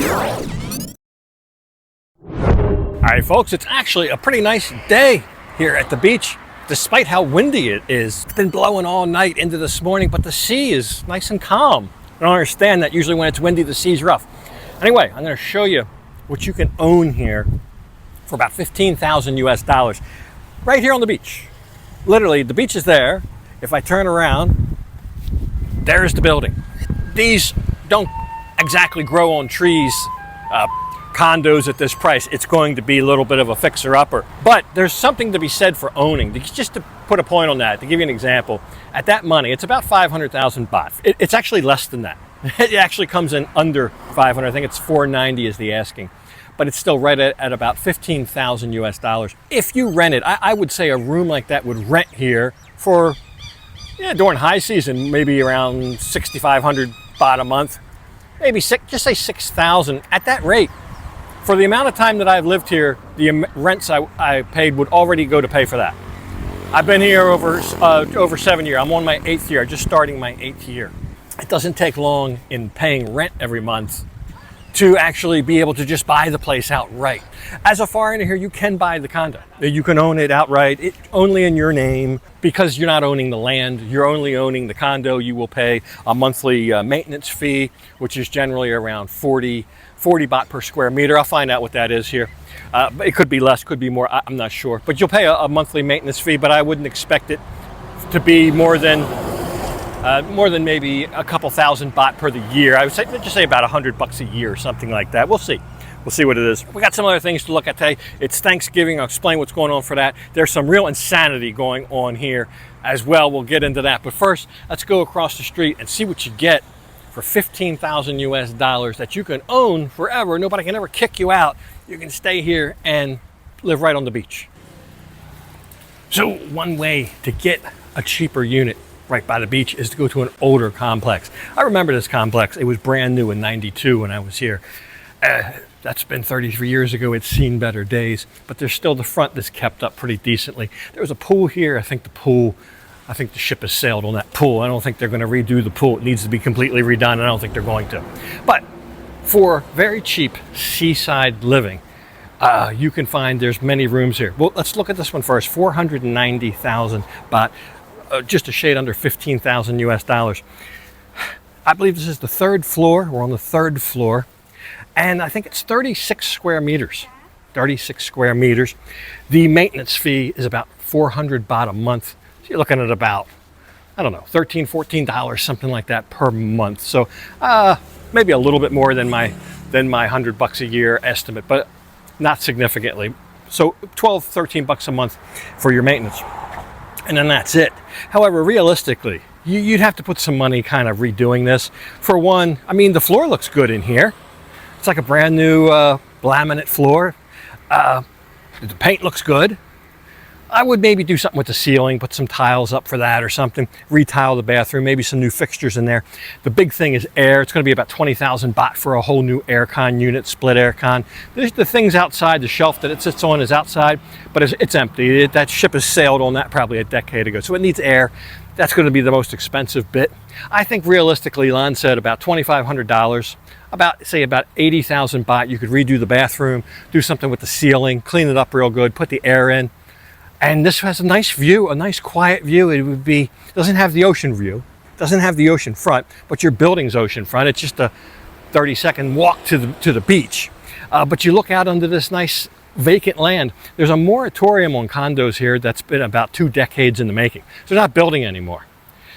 All right, folks, it's actually a pretty nice day here at the beach, despite how windy it is. It's been blowing all night into this morning, but the sea is nice and calm. I don't understand that. Usually when it's windy, the sea's rough. Anyway, I'm going to show you what you can own here for about 15,000 US dollars right here on the beach. Literally, the beach is there. If I turn around, there's the building. These don't exactly grow on trees, condos at this price. It's going to be a little bit of a fixer-upper. But there's something to be said for owning. Just to put a point on that, to give you an example, at that money, it's about 500,000 baht. It's actually less than that. It actually comes in under 500. I think it's 490 is the asking. But it's still right at about 15,000 US dollars. If you rent it, I would say a room like that would rent here for, during high season, maybe around 6,500 baht a month. Maybe just say 6,000 at that rate. For the amount of time that I've lived here, the rents I paid would already go to pay for that. I've been here over 7 years. I'm on my 8th year, just starting my 8th year. It doesn't take long in paying rent every month to actually be able to just buy the place outright. As a foreigner here, you can buy the condo. You can own it outright, only in your name, because you're not owning the land, you're only owning the condo. You will pay a monthly maintenance fee, which is generally around 40 baht per square meter. I'll find out what that is here. It could be less, could be more, I'm not sure. But you'll pay a monthly maintenance fee, but I wouldn't expect it to be more than maybe a couple thousand baht per the year. I would say, just say about $100 a year or something like that. We'll see. We'll see what it is. We got some other things to look at today. It's Thanksgiving. I'll explain what's going on for that. There's some real insanity going on here as well. We'll get into that. But first, let's go across the street and see what you get for 15,000 US dollars that you can own forever. Nobody can ever kick you out. You can stay here and live right on the beach. So one way to get a cheaper unit right by the beach is to go to an older complex. I remember this complex. It was brand new in '92 when I was here. That's been 33 years ago. It's seen better days, but there's still the front that's kept up pretty decently. There was a pool here. I think the ship has sailed on that pool. I don't think they're going to redo the pool. It needs to be completely redone, and I don't think they're going to. But for very cheap seaside living, you can find there's many rooms here. Well, let's look at this one first. 490,000 baht. Just a shade under 15,000 US dollars. I believe this is the 3rd floor. We're on the 3rd floor. And I think it's 36 square meters. 36 square meters. The maintenance fee is about 400 baht a month. So you're looking at about, I don't know, $13, $14, something like that per month. So maybe a little bit more than my $100 a year estimate, but not significantly. So 12, 13 bucks a month for your maintenance. And then that's it. However, realistically, you'd have to put some money kind of redoing this. For one, I mean, the floor looks good in here. It's like a brand new laminate floor. The paint looks good. I would maybe do something with the ceiling, put some tiles up for that or something, retile the bathroom, maybe some new fixtures in there. The big thing is air. It's going to be about 20,000 baht for a whole new aircon unit, split aircon. There's the things outside, the shelf that it sits on is outside, but it's empty. That ship has sailed on that probably a decade ago, so it needs air. That's going to be the most expensive bit. I think realistically, Lon said about $2,500, about 80,000 baht. You could redo the bathroom, do something with the ceiling, clean it up real good, put the air in. And this has a nice view, a nice quiet view. It doesn't have the ocean view, doesn't have the ocean front, but your building's ocean front. It's just a 30-second walk to the beach. But you look out under this nice vacant land. There's a moratorium on condos here that's been about 2 decades in the making. So they're not building anymore.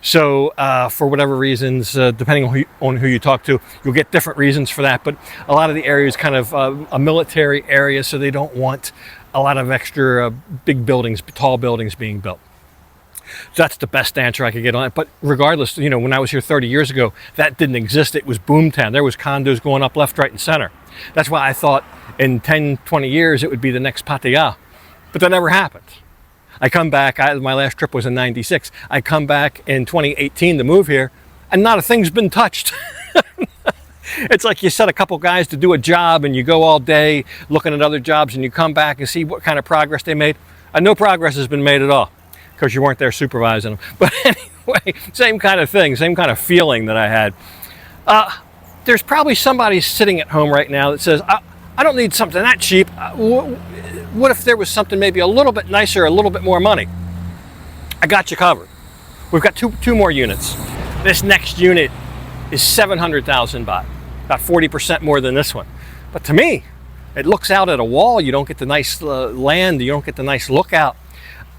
So for whatever reasons, depending on who you talk to, you'll get different reasons for that. But a lot of the area is kind of a military area, so they don't want a lot of extra big buildings, tall buildings being built. So that's the best answer I could get on it. But regardless, when I was here 30 years ago, that didn't exist. It was boomtown. There was condos going up left, right, and center. That's why I thought in 10, 20 years it would be the next Pattaya. But that never happened. I come back, my last trip was in '96. I come back in 2018 to move here, and not a thing's been touched. It's like you set a couple guys to do a job and you go all day looking at other jobs and you come back and see what kind of progress they made. And no progress has been made at all because you weren't there supervising them. But anyway, same kind of thing, same kind of feeling that I had. there's probably somebody sitting at home right now that says, I don't need something that cheap. What if there was something maybe a little bit nicer, a little bit more money? I got you covered. We've got two more units. This next unit is 700,000 baht, about 40% more than this one. But to me, it looks out at a wall. You don't get the nice land. You don't get the nice lookout.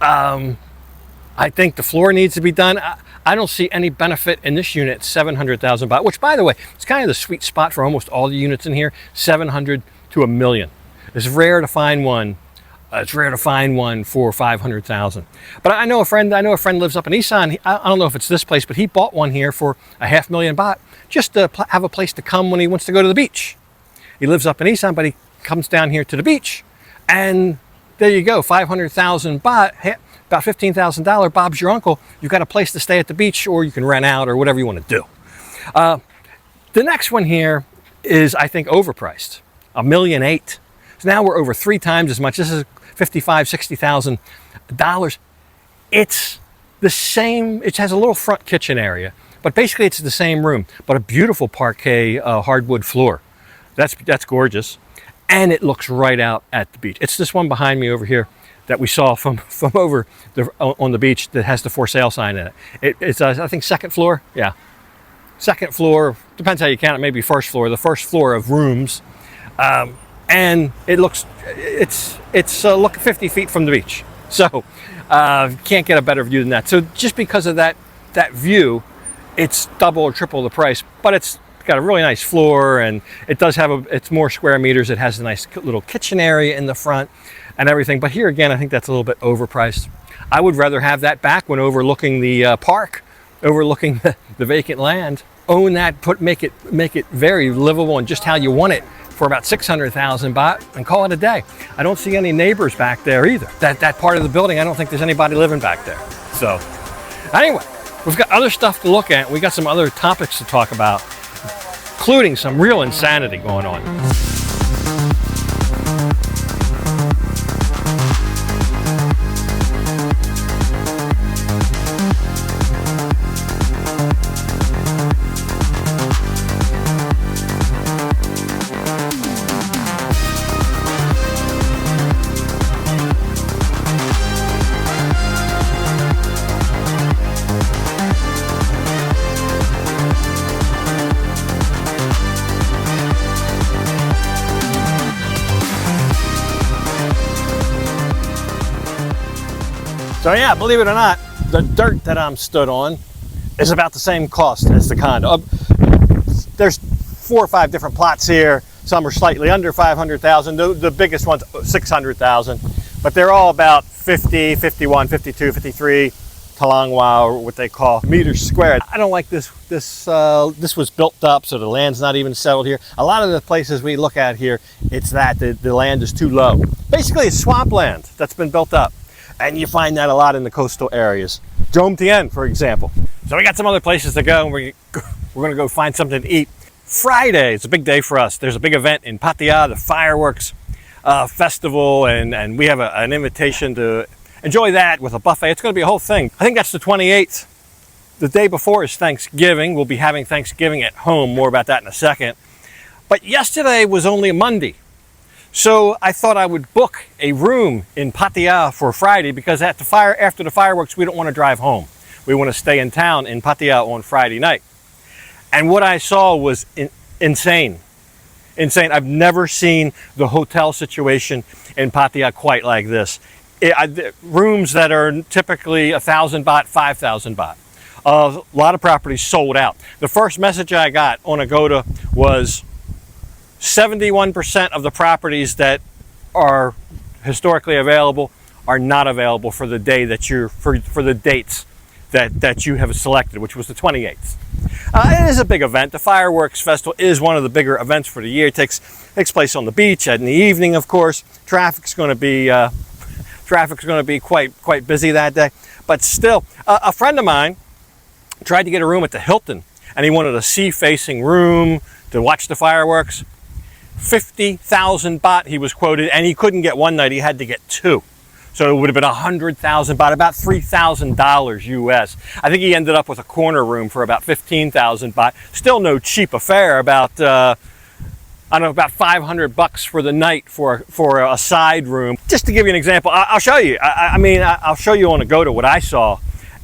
I think the floor needs to be done. I don't see any benefit in this unit, 700,000 baht, which, by the way, it's kind of the sweet spot for almost all the units in here, 700 to $1 million. It's rare to find one. It's rare to find one for 500,000. But I know a friend lives up in Isan. I don't know if it's this place, but he bought one here for 500,000 baht just to have a place to come when he wants to go to the beach. He lives up in Isan, but he comes down here to the beach, and there you go, 500,000 baht, about $15,000. Bob's your uncle. You've got a place to stay at the beach, or you can rent out, or whatever you want to do. The next one here is, I think, overpriced, $1.8 million. So now we're over 3 times as much. This is $55,000, $60,000. It's the same. It has a little front kitchen area, but basically it's the same room, but a beautiful parquet hardwood floor. That's gorgeous. And it looks right out at the beach. It's this one behind me over here that we saw from over on the beach that has the for sale sign in it. It's I think second floor. Yeah, second floor. Depends how you count it. Maybe first floor. The first floor of rooms, and it's look 50 feet from the beach. So can't get a better view than that. So just because of that view, it's double or triple the price. But it's got a really nice floor, and it does have it's more square meters. It has a nice little kitchen area in the front and everything. But here again, I think that's a little bit overpriced. I would rather have that back when overlooking the park, overlooking the vacant land. Own that, make it very livable and just how you want it for about 600,000 baht and call it a day. I don't see any neighbors back there either. That part of the building, I don't think there's anybody living back there. So anyway, we've got other stuff to look at. We got some other topics to talk about, including some real insanity going on. So yeah, believe it or not, the dirt that I'm stood on is about the same cost as the condo. There's 4 or 5 different plots here. Some are slightly under 500,000. The biggest one's 600,000, but they're all about 50, 51, 52, 53 talangwa, or what they call meters squared. I don't like this. This was built up, so the land's not even settled here. A lot of the places we look at here, it's that the land is too low. Basically, it's swampland that's been built up. And you find that a lot in the coastal areas. Dome Tien, for example. So we got some other places to go, and we're going to go find something to eat. Friday, it's a big day for us. There's a big event in Pattaya, the fireworks festival, and we have an invitation to enjoy that with a buffet. It's going to be a whole thing. I think that's the 28th. The day before is Thanksgiving. We'll be having Thanksgiving at home. More about that in a second. But yesterday was only a Monday. So I thought I would book a room in Pattaya for Friday, because after the fireworks, we don't want to drive home. We want to stay in town in Pattaya on Friday night. And what I saw was insane. Insane. I've never seen the hotel situation in Pattaya quite like this. Rooms that are typically 1,000 baht, 5,000 baht. A lot of properties sold out. The first message I got on Agoda was 71% of the properties that are historically available are not available for the day that for the dates that you have selected, which was the 28th. It is a big event. The fireworks festival is one of the bigger events for the year. It takes place on the beach in the evening, of course. Traffic's going to be quite busy that day. But still, a friend of mine tried to get a room at the Hilton, and he wanted a sea-facing room to watch the fireworks. 50,000 baht he was quoted, and he couldn't get one night, he had to get 2. So it would have been 100,000 baht, about $3,000 US. I think he ended up with a corner room for about 15,000 baht. Still no cheap affair. About I don't know, about 500 bucks for the night for a side room. Just to give you an example, I'll show you. I'll show you on a Condo what I saw,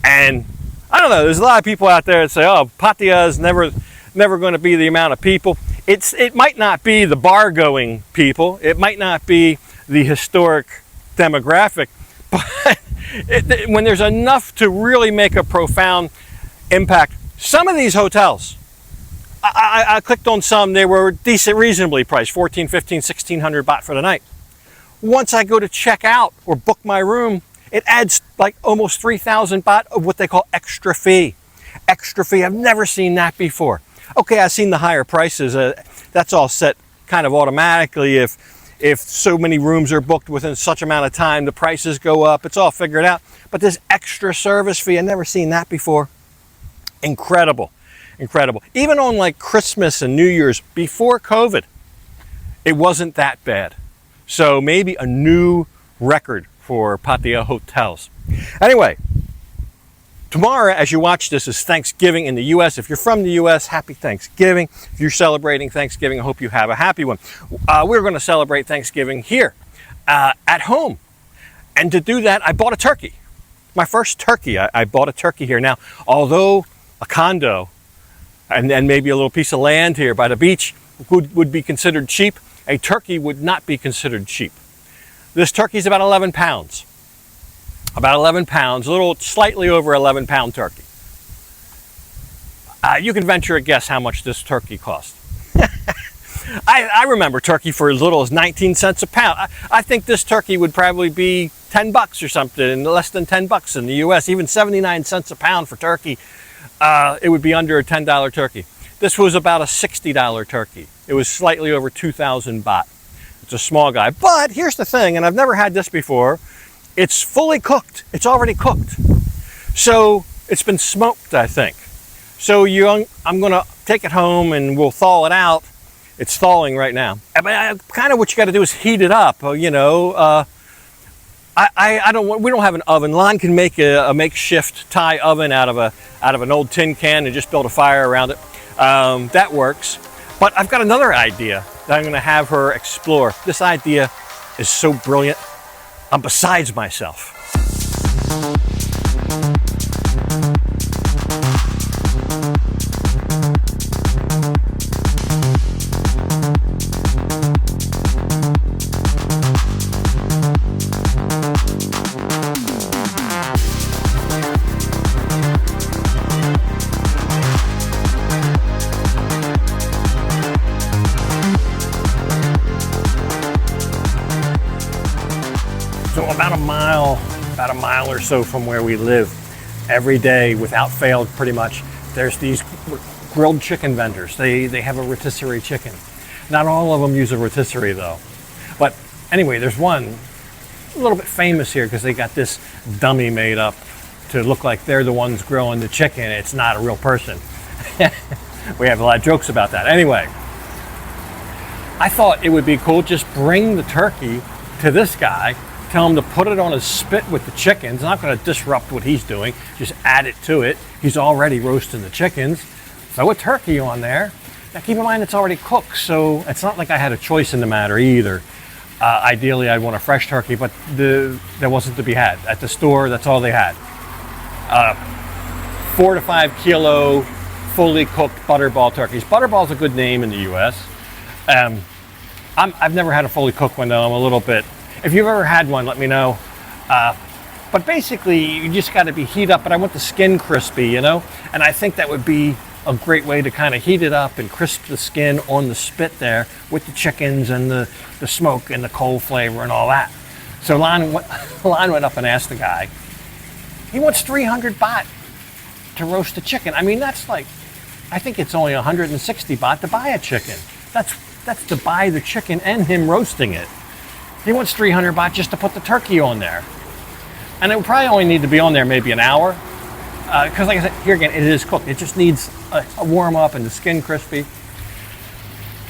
and I don't know. There's a lot of people out there that say, "Oh, Pattaya is never going to be the amount of people." It might not be the bar-going people. It might not be the historic demographic, but when there's enough to really make a profound impact, some of these hotels, I clicked on some, they were decent, reasonably priced, 14, 15, 1,600 baht for the night. Once I go to check out or book my room, it adds like almost 3,000 baht of what they call extra fee. Extra fee, I've never seen that before. Okay, I've seen the higher prices. That's all set kind of automatically. If so many rooms are booked within such amount of time, the prices go up. It's all figured out. But this extra service fee, I've never seen that before. Incredible, incredible. Even on like Christmas and New Year's before COVID, it wasn't that bad. So maybe a new record for Pattaya hotels. Anyway, tomorrow, as you watch this, is Thanksgiving in the U.S. If you're from the U.S., happy Thanksgiving. If you're celebrating Thanksgiving, I hope you have a happy one. We're going to celebrate Thanksgiving here at home. And to do that, I bought a turkey. My first turkey. I bought a turkey here. Now, although a condo and maybe a little piece of land here by the beach would be considered cheap, a turkey would not be considered cheap. This turkey is about 11 pounds. About 11 pounds, a little slightly over 11-pound turkey. You can venture a guess how much this turkey cost. I remember turkey for as little as 19 cents a pound. I think this turkey would probably be 10 bucks or something, less than 10 bucks in the US, even 79 cents a pound for turkey. It would be under a $10 turkey. This was about a $60 turkey. It was slightly over 2,000 baht. It's a small guy. But here's the thing, and I've never had this before. It's fully cooked. It's already cooked. So it's been smoked, I think. So I'm going to take it home and we'll thaw it out. It's thawing right now. Kind of what you got to do is heat it up. We don't have an oven. Lon can make a makeshift Thai oven out of an old tin can and just build a fire around it. That works. But I've got another idea that I'm going to have her explore. This idea is so brilliant. I'm besides myself. So about a mile or so from where we live, every day, without fail, pretty much, there's these grilled chicken vendors. They have a rotisserie chicken. Not all of them use a rotisserie though. But anyway, there's one a little bit famous here because they got this dummy made up to look like they're the ones grilling the chicken. It's not a real person. We have a lot of jokes about that. Anyway, I thought it would be cool, just bring the turkey to this guy, tell him to put it on his spit with the chickens. I'm not going to disrupt what he's doing. Just add it to it. He's already roasting the chickens. Throw a turkey on there. Now keep in mind it's already cooked, so it's not like I had a choice in the matter either. Ideally, I'd want a fresh turkey, but there wasn't to be had. At the store, that's all they had. 4 to 5 kilo fully cooked butterball turkeys. Butterball's a good name in the U.S. I've never had a fully cooked one though. I'm a little bit. If you've ever had one, let me know. But basically, you just got to be heat up. But I want the skin crispy, And I think that would be a great way to kind of heat it up and crisp the skin on the spit there with the chickens and the smoke and the coal flavor and all that. So Lon went up and asked the guy. He wants 300 baht to roast a chicken. I mean, that's like, I think it's only 160 baht to buy a chicken. That's to buy the chicken and him roasting it. He wants 300 baht just to put the turkey on there. And it would probably only need to be on there maybe an hour. Because like I said, here again, it is cooked. It just needs a warm up and the skin crispy.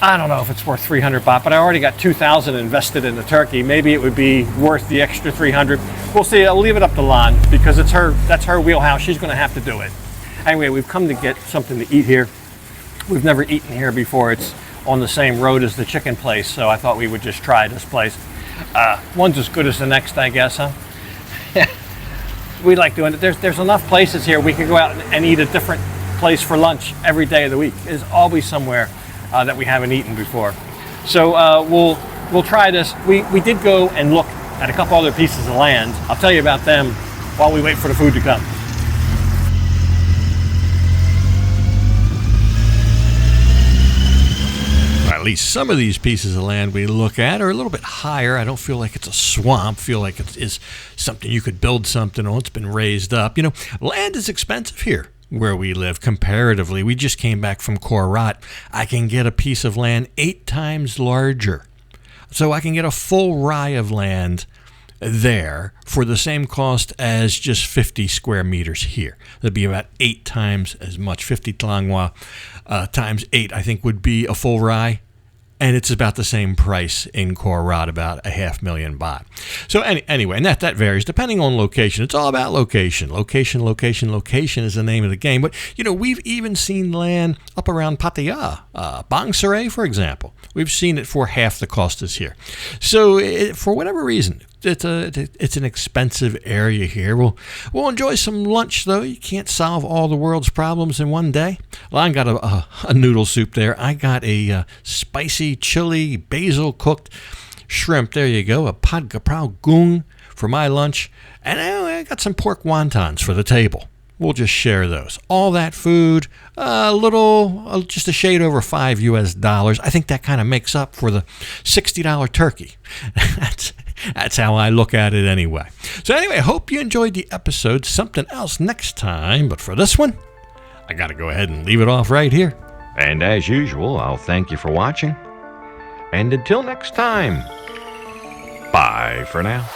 I don't know if it's worth 300 baht, but I already got 2,000 invested in the turkey. Maybe it would be worth the extra 300. We'll see. I'll leave it up to Lan because that's her wheelhouse. She's going to have to do it. Anyway, we've come to get something to eat here. We've never eaten here before. It's on the same road as the chicken place, so I thought we would just try this place. One's as good as the next, I guess, huh? We like doing it. There's enough places here we could go out and eat a different place for lunch every day of the week. There's always somewhere that we haven't eaten before. So we'll try this. We did go and look at a couple other pieces of land. I'll tell you about them while we wait for the food to come. At least some of these pieces of land we look at are a little bit higher. I don't feel like it's a swamp. I feel like it is something you could build something on. It's been raised up. You know, land is expensive here where we live comparatively. We just came back from Korat. I can get a piece of land 8 times larger. So I can get a full rye of land there for the same cost as just 50 square meters here. That'd be about 8 times as much. 50 tlangwa times 8, I think, would be a full rye. And it's about the same price in Korat, about 500,000 baht. So anyway, and that varies depending on location. It's all about location. Location is the name of the game. But, you know, we've even seen land up around Pattaya, Bang Sarai, for example. We've seen it for half the cost is here. So for whatever reason, it's an expensive area here. We'll enjoy some lunch, though. You can't solve all the world's problems in one day. Well, I got a noodle soup there. I got a spicy chili basil cooked shrimp. There you go. A pad kaprao gung for my lunch. And I got some pork wontons for the table. We'll just share those. All that food, just a shade over $5. I think that kind of makes up for the $60 turkey. That's how I look at it anyway. So anyway, I hope you enjoyed the episode. Something else next time. But for this one, I got to go ahead and leave it off right here. And as usual, I'll thank you for watching. And until next time, bye for now.